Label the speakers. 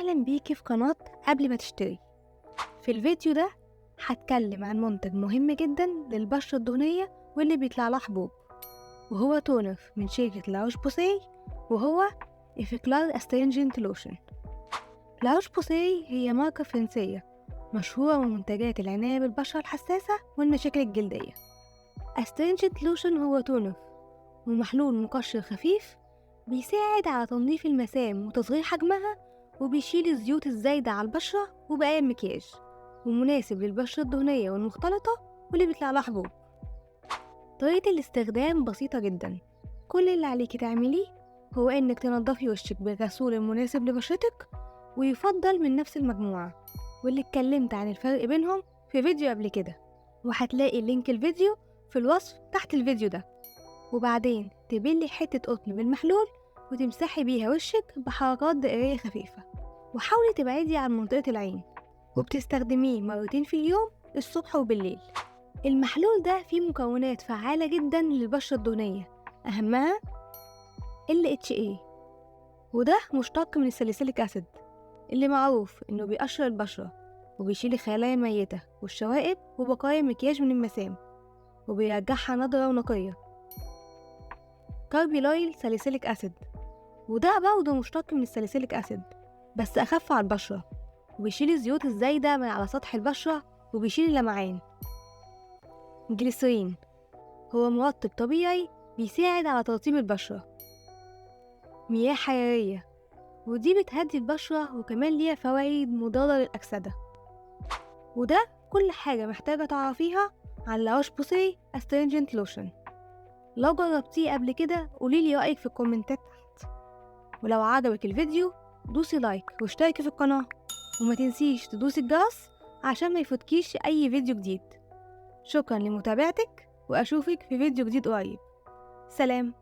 Speaker 1: أهلا بيكي في قناة قبل ما تشتري. في الفيديو ده هتكلم عن منتج مهم جدا للبشرة الدهنية واللي بيطلع لها حبوب، وهو تونر من شركة لا روش بوسيه، وهو إفيكلار أسترينجنت لوشن. لا روش بوسيه هي ماركة فرنسية مشهورة من منتجات العناية بالبشرة الحساسة والمشاكل الجلدية. أسترينجنت لوشن هو تونر ومحلول مقشر خفيف بيساعد على تنظيف المسام وتصغير حجمها، وبيشيل الزيوت الزايدة على البشرة وبقايا المكياج، ومناسب للبشرة الدهنية والمختلطة واللي بيطلع لها حبوب. طريقة الاستخدام بسيطة جدا، كل اللي عليكي تعمليه هو انك تنضفي وشك بالغسول المناسب لبشرتك، ويفضل من نفس المجموعة واللي اتكلمت عن الفرق بينهم في فيديو قبل كده، وهتلاقي لينك الفيديو في الوصف تحت الفيديو ده. وبعدين تبلي حتة قطن بالمحلول وتمسحي بيها وشك بحركات دائرية خفيفة، وحاولي تبعدي عن منطقة العين، وبتستخدميه مرتين في اليوم الصبح وبالليل. المحلول ده فيه مكونات فعالة جدا للبشرة الدهنية، أهمها LHA، وده مشتق من الساليسيليك أسيد اللي معروف إنه بيقشر البشرة وبيشيل الخلايا الميتة والشوائب وبقايا المكياج من المسام وبيرجعها نضرة ونقية. كاربيلايل ساليسيليك أسيد، وده برضه مشتق من الساليسيليك أسيد بس أخف على البشرة، وبيشيل الزيوت الزايدة من على سطح البشرة وبيشيل اللمعان. جليسرين هو مرطب طبيعي بيساعد على ترطيب البشرة. مياه حرارية، ودي بتهدي البشرة وكمان ليها فوائد مضادة للأكسدة. وده كل حاجة محتاجة تعرفيها عن لا روش بوسيه أسترينجنت لوشن. لو جربتيه قبل كده قوليلي رأيك في الكومنتات تحت، ولو عجبك الفيديو دوسي لايك واشتركي في القناة، وما تنسيش تدوسي الجرس عشان ما يفوتكيش أي فيديو جديد. شكرا لمتابعتك، وأشوفك في فيديو جديد قريب. سلام.